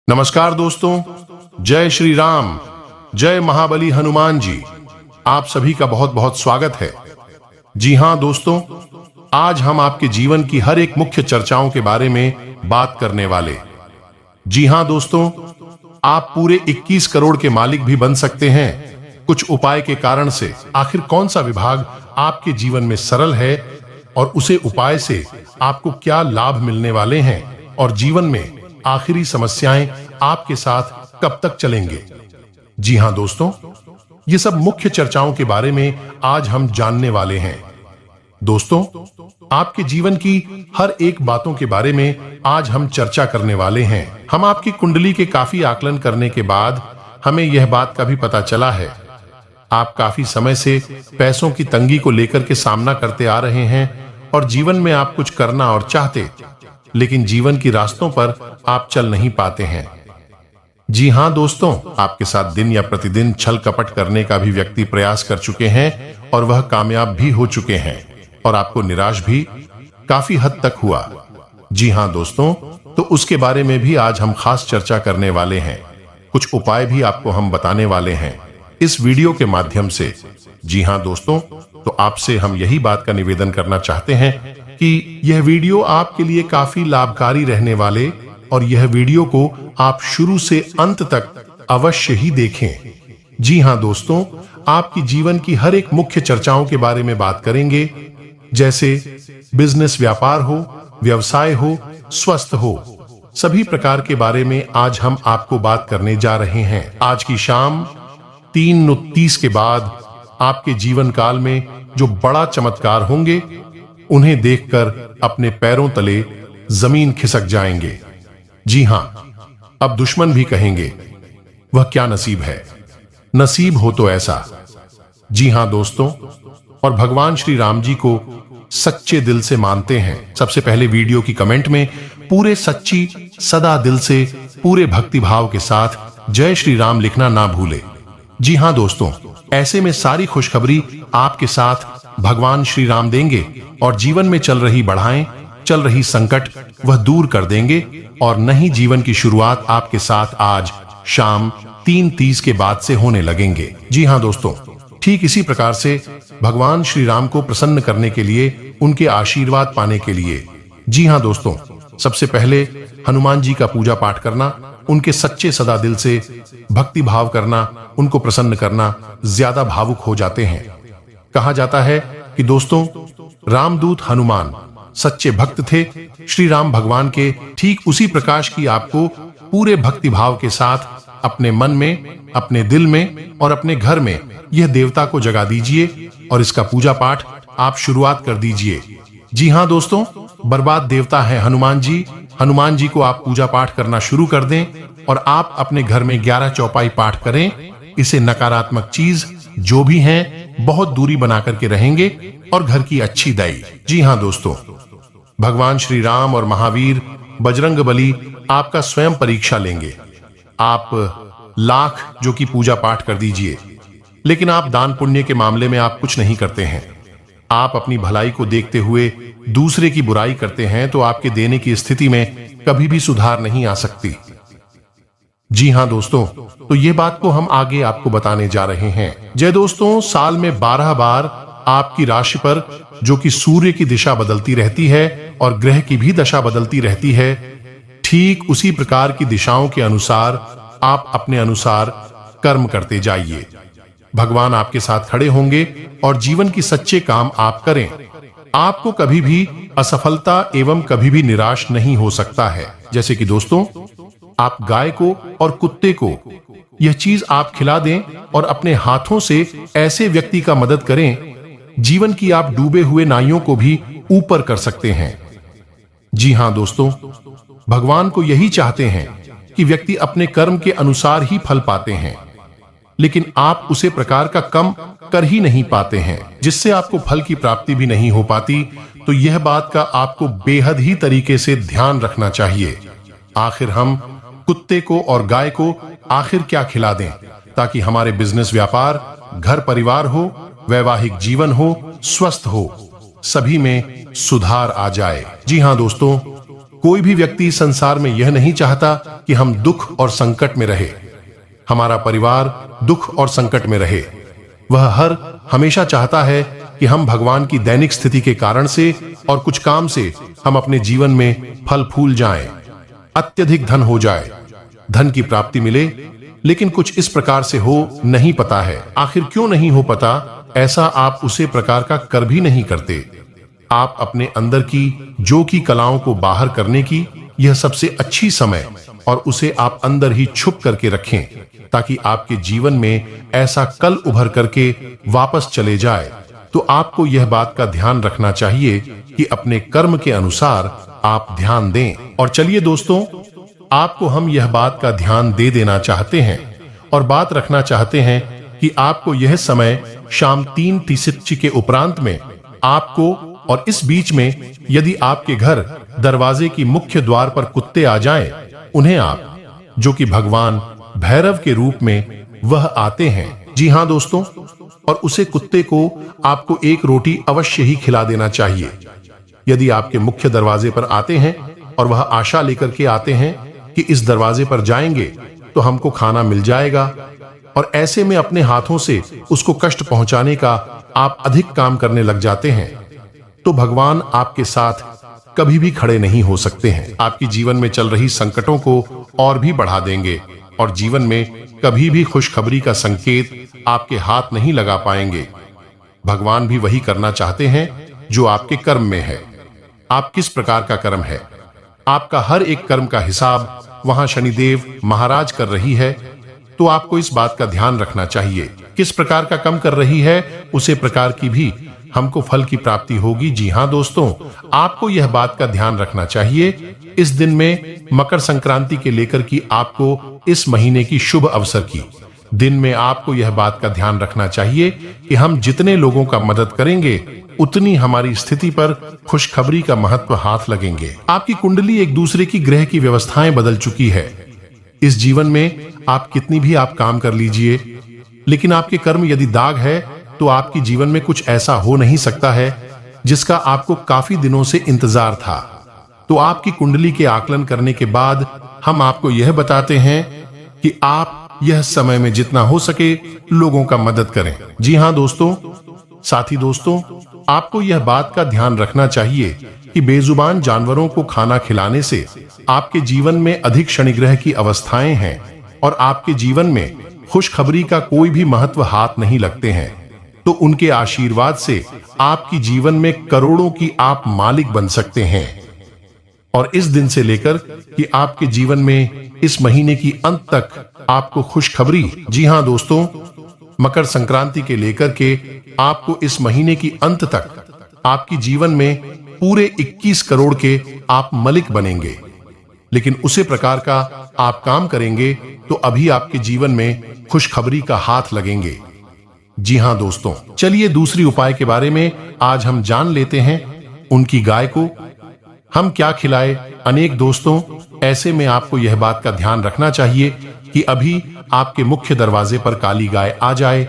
नमस्कार दोस्तों, जय श्री राम, जय महाबली हनुमान जी। आप सभी का बहुत बहुत स्वागत है। जी हां दोस्तों, आज हम आपके जीवन की हर एक मुख्य चर्चाओं के बारे में बात करने वाले। जी हां दोस्तों, आप पूरे 21 करोड़ के मालिक भी बन सकते हैं कुछ उपाय के कारण से। आखिर कौन सा विभाग आपके जीवन में सरल है और उसे उपाय से आपको क्या लाभ मिलने वाले हैं, और जीवन में आखिरी समस्याएं आपके साथ कब तक चलेंगे। जी हां दोस्तों, ये सब मुख्य चर्चाओं के बारे में आज हम जानने वाले हैं। दोस्तों, आपके जीवन की हर एक बातों के बारे में आज हम चर्चा करने वाले हैं। हम आपकी कुंडली के काफी आकलन करने के बाद हमें यह बात का भी पता चला है, आप काफी समय से पैसों की तंगी को लेकर के सामना करते आ रहे हैं और जीवन में आप कुछ करना और चाहते, लेकिन जीवन की रास्तों पर आप चल नहीं पाते हैं। जी हां दोस्तों, आपके साथ दिन या प्रतिदिन छल कपट करने का भी व्यक्ति प्रयास कर चुके हैं और वह कामयाब भी हो चुके हैं और आपको निराश भी काफी हद तक हुआ। जी हां दोस्तों, तो उसके बारे में भी आज हम खास चर्चा करने वाले हैं। कुछ उपाय भी आपको हम बताने वाले हैं इस वीडियो के माध्यम से। जी हां दोस्तों, तो आपसे हम यही बात का निवेदन करना चाहते हैं कि यह वीडियो आपके लिए काफी लाभकारी रहने वाले, और यह वीडियो को आप शुरू से अंत तक अवश्य ही देखें। जी हां दोस्तों, आपकी जीवन की हर एक मुख्य चर्चाओं के बारे में बात करेंगे, जैसे बिजनेस, व्यापार हो, व्यवसाय हो, स्वस्थ हो, सभी प्रकार के बारे में आज हम आपको बात करने जा रहे हैं। आज की शाम 3:30 के बाद आपके जीवन काल में जो बड़ा चमत्कार होंगे, उन्हें देखकर अपने पैरों तले जमीन खिसक जाएंगे। जी हां, अब दुश्मन भी कहेंगे वह क्या नसीब है, नसीब हो तो ऐसा। जी हां दोस्तों, और भगवान श्री राम जी को सच्चे दिल से मानते हैं। सबसे पहले वीडियो की कमेंट में पूरे सच्ची सदा दिल से पूरे भक्ति भाव के साथ जय श्री राम लिखना ना भूले। जी हां दोस्तों, ऐसे में सारी खुशखबरी आपके साथ भगवान श्री राम देंगे और जीवन में चल रही बढ़ाएं, चल रही संकट वह दूर कर देंगे और नई जीवन की शुरुआत आपके साथ आज शाम 3:30 के बाद से होने लगेंगे। जी हां दोस्तों, ठीक इसी प्रकार से भगवान श्री राम को प्रसन्न करने के लिए, उनके आशीर्वाद पाने के लिए, जी हां दोस्तों, सबसे पहले हनुमान जी का पूजा पाठ करना, उनके सच्चे सदा दिल से भक्ति भाव करना, उनको प्रसन्न करना, ज्यादा भावुक हो जाते हैं। कहा जाता है कि दोस्तों, रामदूत हनुमान सच्चे भक्त थे श्री राम भगवान के। ठीक उसी प्रकाश की आपको पूरे भक्ति भाव के साथ अपने मन में, अपने दिल में और अपने घर में यह देवता को जगा दीजिए और इसका पूजा पाठ आप शुरुआत कर दीजिए। जी हां दोस्तों, बर्बाद देवता है हनुमान जी। हनुमान जी को आप पूजा पाठ करना शुरू कर दें और आप अपने घर में 11 चौपाई पाठ करें। इसे नकारात्मक चीज जो भी हैं बहुत दूरी बना करके रहेंगे और घर की अच्छी दाई। जी हां दोस्तों, भगवान श्री राम और महावीर बजरंगबली आपका स्वयं परीक्षा लेंगे। आप लाख जो की पूजा पाठ कर दीजिए, लेकिन आप दान पुण्य के मामले में आप कुछ नहीं करते हैं। आप अपनी भलाई को देखते हुए दूसरे की बुराई करते हैं, तो आपके देने की स्थिति में कभी भी सुधार नहीं आ सकती। जी हां दोस्तों, तो ये बात को हम आगे आपको बताने जा रहे हैं। जय दोस्तों, साल में 12 बार आपकी राशि पर, जो कि सूर्य की दिशा बदलती रहती है और ग्रह की भी दशा बदलती रहती है, ठीक उसी प्रकार की दिशाओं के अनुसार आप अपने अनुसार कर्म करते जाइए। भगवान आपके साथ खड़े होंगे और जीवन की सच्चे काम आप करें। आपको कभी भी असफलता एवं कभी भी निराश नहीं हो सकता है। जैसे कि दोस्तों, आप गाय को और कुत्ते को यह चीज आप खिला दें और अपने हाथों से ऐसे व्यक्ति का मदद करें, जीवन की आप डूबे हुए नाइयों को भी ऊपर कर सकते हैं। जी हां दोस्तों, भगवान को यही चाहते हैं कि व्यक्ति अपने कर्म के अनुसार ही फल पाते हैं, लेकिन आप उसे प्रकार का कम कर ही नहीं पाते हैं, जिससे आपको फल की प्राप्ति भी नहीं हो पाती। तो यह बात का आपको बेहद ही तरीके से ध्यान रखना चाहिए। आखिर हम कुत्ते को और गाय को आखिर क्या खिला दें, ताकि हमारे बिजनेस, व्यापार, घर परिवार हो, वैवाहिक जीवन हो, स्वस्थ हो, सभी में सुधार आ जाए। जी हां दोस्तों, कोई भी व्यक्ति संसार में यह नहीं चाहता कि हम दुख और संकट में रहे, हमारा परिवार दुख और संकट में रहे। वह हमेशा चाहता है कि हम भगवान की दैनिक स्थिति के कारण से और कुछ काम से हम अपने जीवन में फल फूल जाएं, अत्यधिक धन हो जाए, धन की प्राप्ति मिले, लेकिन कुछ इस प्रकार से हो नहीं पता है। आखिर क्यों नहीं हो पता? ऐसा आप उसे प्रकार का कर भी नहीं करते। आप अपने अंदर की जो की कलाओं को बाहर करने की यह सबसे अच्छी समय और उसे आप अंदर ही छुप करके रखें, ताकि आपके जीवन में ऐसा कल उभर करके वापस चले जाए। तो आपको यह बात का ध्यान रखना चाहिए कि अपने कर्म के अनुसार आप ध्यान दें। और चलिए दोस्तों, आपको हम यह बात का ध्यान दे देना चाहते हैं और बात रखना चाहते हैं कि आपको यह समय शाम 3:30 के उपरांत में आपको, और इस बीच में यदि आपके घर दरवाजे की मुख्य द्वार पर कुत्ते आ जाएं, उन्हें आप, जो कि भगवान भैरव के रूप में वह आते हैं, जी हां दोस्तों, और उसे कुत्ते को आपको एक रोटी अवश्य ही खिला देना चाहिए। यदि आपके मुख्य दरवाजे पर आते हैं और वह आशा लेकर के आते हैं कि इस दरवाजे पर जाएंगे तो हमको खाना मिल जाएगा, और ऐसे में अपने हाथों से उसको कष्ट पहुंचाने का आप अधिक काम करने लग जाते हैं, तो भगवान आपके साथ कभी भी खड़े नहीं हो सकते हैं। आपकी जीवन में चल रही संकटों को और भी बढ़ा देंगे और जीवन में कभी भी खुशखबरी का संकेत आपके हाथ नहीं लगा पाएंगे। भगवान भी वही करना चाहते हैं जो आपके कर्म में है। आप किस प्रकार का कर्म है, आपका हर एक कर्म का हिसाब वहां शनिदेव महाराज कर रही है। तो आपको इस बात का ध्यान रखना चाहिए, किस प्रकार का कर्म कर रही है उसे प्रकार की भी हमको फल की प्राप्ति होगी। जी हां दोस्तों, आपको यह बात का ध्यान रखना चाहिए। इस दिन में मकर संक्रांति के लेकर की आपको इस महीने की शुभ अवसर की दिन में आपको यह बात का ध्यान रखना चाहिए कि हम जितने लोगों का मदद करेंगे उतनी हमारी स्थिति पर खुशखबरी का महत्व हाथ लगेंगे। आपकी कुंडली एक दूसरे की ग्रह की व्यवस्थाएं बदल चुकी है। इस जीवन में आप कितनी भी आप काम कर लीजिए, लेकिन आपके कर्म यदि दाग है तो आपकी जीवन में कुछ ऐसा हो नहीं सकता है जिसका आपको काफी दिनों से इंतजार था। तो आपकी कुंडली के आकलन करने के बाद हम आपको यह बताते हैं कि आप यह समय में जितना हो सके लोगों का मदद करें। जी हां दोस्तों, साथी दोस्तों, आपको यह बात का ध्यान रखना चाहिए कि बेजुबान जानवरों को खाना खिलाने से आपके जीवन में अधिक शनिग्रह की अवस्थाएं हैं और आपके जीवन में खुशखबरी का कोई भी महत्व हाथ नहीं लगते हैं। तो उनके आशीर्वाद से आपकी जीवन में करोड़ों की आप मालिक बन सकते हैं। और इस दिन से लेकर कि आपके जीवन में इस महीने की अंत तक आपको खुशखबरी, जी हां दोस्तों, मकर संक्रांति के लेकर के आपको इस महीने की अंत तक आपकी जीवन में पूरे 21 करोड़ के आप मलिक बनेंगे। लेकिन उसी प्रकार का आप काम करेंगे तो अभी आपके जीवन में खुशखबरी का हाथ लगेंगे। जी हां दोस्तों, चलिए दूसरी उपाय के बारे में आज हम जान लेते हैं। उनकी गाय को हम क्या खिलाए। अनेक दोस्तों, ऐसे में आपको यह बात का ध्यान रखना चाहिए कि अभी आपके मुख्य दरवाजे पर काली गाय आ जाए।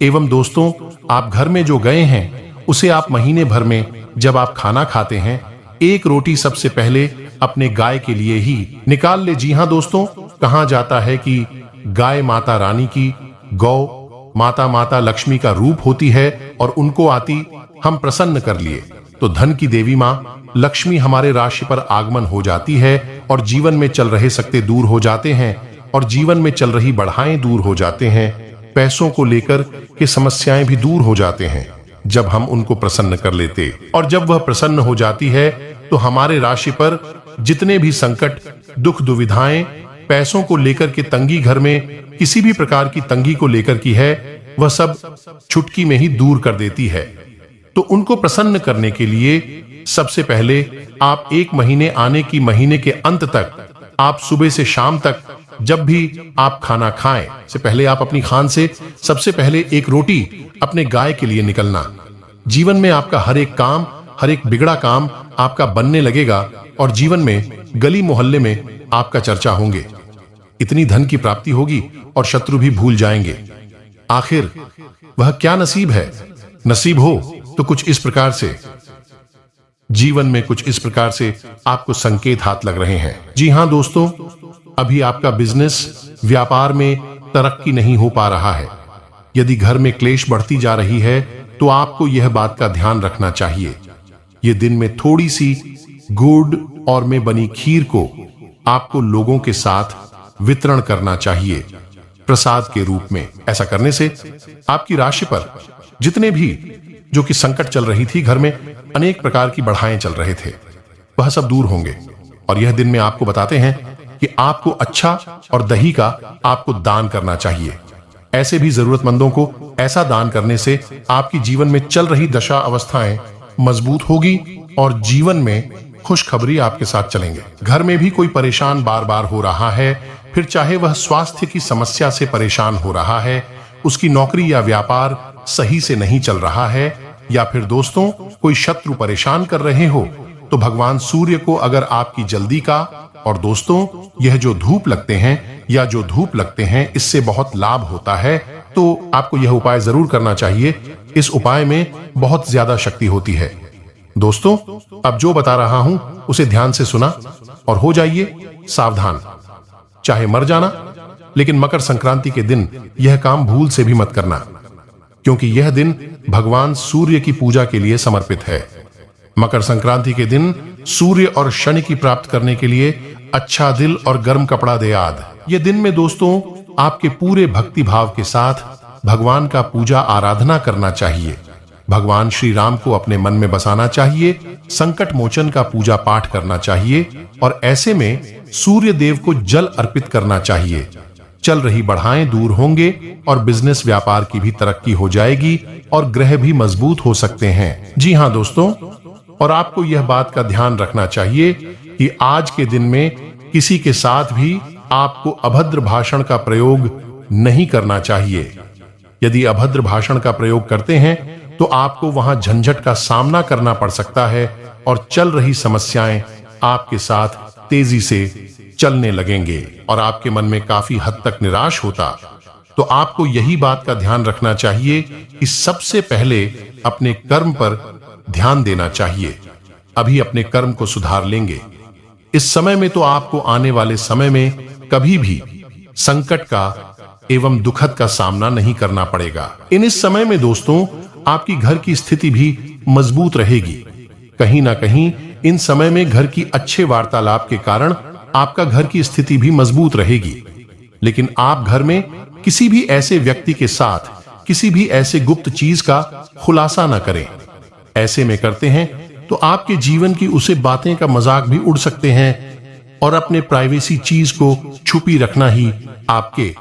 एवं दोस्तों, आप घर में जो गए हैं उसे आप महीने भर में जब आप खाना खाते हैं एक रोटी सबसे पहले अपने गाय के लिए ही निकाल ले। जी हां दोस्तों, कहा जाता है कि गाय माता रानी की, गौ माता लक्ष्मी का रूप होती है और उनको आती हम प्रसन्न कर लिए तो धन की देवी मां लक्ष्मी हमारे राशि पर आगमन हो जाती है और जीवन में चल रहे सकते दूर हो जाते हैं और जीवन में चल रही बढ़ाएं दूर हो जाते हैं। पैसों को लेकर के समस्याएं भी दूर हो जाते हैं जब हम उनको प्रसन्न कर लेते। और जब वह प्रसन्न हो जाती है तो हमारे राशि पर जितने भी संकट, दुख, दुविधाएं, पैसों को लेकर के तंगी, घर में किसी भी प्रकार की तंगी को लेकर की है, वह सब चुटकी में ही दूर कर देती है। तो उनको प्रसन्न करने के लिए सबसे पहले आप एक महीने आने की महीने के अंत तक आप सुबह से शाम तक जब भी आप खाना खाएं से पहले आप अपनी खान से सबसे पहले एक रोटी अपने गाय के लिए निकलना। जीवन में आपका हर एक काम, हर एक बिगड़ा काम आपका बनने लगेगा और जीवन में गली मोहल्ले में आपका चर्चा होंगे। इतनी धन की प्राप्ति होगी और शत्रु भी भूल जाएंगे। आखिर वह क्या नसीब है? नसीब हो तो कुछ इस प्रकार से जीवन में कुछ इस प्रकार से आपको संकेत हाथ लग रहे हैं। जी हां दोस्तों, अभी आपका बिजनेस व्यापार में तरक्की नहीं हो पा रहा है। यदि घर में क्लेश बढ़ती जा रही है तो आपको यह बात का ध्यान रखना चाहिए। ये दिन में थोड़ी सी गुड़ और में बनी खीर को आपको लोगों के साथ वितरण करना चाहिए प्रसाद के रूप में। ऐसा करने से आपकी राशि पर जितने भी जो कि संकट चल रही थी, घर में अनेक प्रकार की बढ़ाएं चल रहे थे, वह सब दूर होंगे। और यह दिन में आपको बताते हैं कि आपको अच्छा और दही का आपको दान करना चाहिए। ऐसे भी जरूरतमंदों को ऐसा दान करने से आपकी जीवन में चल रही दशा अवस्थाएं मजबूत होगी और जीवन में खुशखबरी आपके साथ चलेंगे। घर में भी कोई परेशान बार बार हो रहा है, फिर चाहे वह स्वास्थ्य की समस्या से परेशान हो रहा है, उसकी नौकरी या व्यापार सही से नहीं चल रहा है, या फिर दोस्तों कोई शत्रु परेशान कर रहे हो, तो भगवान सूर्य को अगर आपकी जल्दी का, और दोस्तों यह जो धूप लगते हैं या जो धूप लगते हैं इससे बहुत लाभ होता है, तो आपको यह उपाय जरूर करना चाहिए। इस उपाय में बहुत ज्यादा शक्ति होती है। दोस्तों, अब जो बता रहा हूं उसे ध्यान से सुना और हो जाइए सावधान। चाहे मर जाना, लेकिन मकर संक्रांति के दिन यह काम भूल से भी मत करना, क्योंकि यह दिन भगवान सूर्य की पूजा के लिए समर्पित है। मकर संक्रांति के दिन सूर्य और शनि की प्राप्त करने के लिए अच्छा दिल और गर्म कपड़ा दे याद। ये दिन में दोस्तों आपके पूरे भक्ति भाव के साथ भगवान का पूजा आराधना करना चाहिए। भगवान श्री राम को अपने मन में बसाना चाहिए, संकट मोचन का पूजा पाठ करना चाहिए, और ऐसे में सूर्य देव को जल अर्पित करना चाहिए। चल रही बढ़ाएं दूर होंगे और बिजनेस व्यापार की भी तरक्की हो जाएगी और ग्रह भी मजबूत हो सकते हैं। जी हां दोस्तों, और आपको यह बात का ध्यान रखना चाहिए कि आज के दिन में किसी के साथ भी आपको अभद्र भाषण का प्रयोग नहीं करना चाहिए। यदि अभद्र भाषण का प्रयोग करते हैं तो आपको वहां झंझट का सामना करना पड़ सकता है और चल रही समस्याएं आपके साथ तेजी से चलने लगेंगे और आपके मन में काफी हद तक निराश होता। तो आपको यही बात का ध्यान रखना चाहिए कि सबसे पहले अपने कर्म पर ध्यान देना चाहिए। अभी अपने कर्म को सुधार लेंगे। इस समय में तो आपको आने वाले समय में कभी भी संकट का एवं दुखद का सामना नहीं करना पड़ेगा। इस समय में दोस्तों आपकी घर की स्थिति भी मजबूत रहेगी। कहीं ना कहीं इन समय में घर की अच्छे वार्तालाप के कारण आपका घर की स्थिति भी मजबूत रहेगी। लेकिन आप घर में किसी भी ऐसे व्यक्ति के साथ किसी भी ऐसे गुप्त चीज का खुलासा न करें। ऐसे में करते हैं तो आपके जीवन की उसे बातें का मजाक भी उड़ सकते हैं और अपने प्राइवेसी चीज को छुपी रखना ही आपके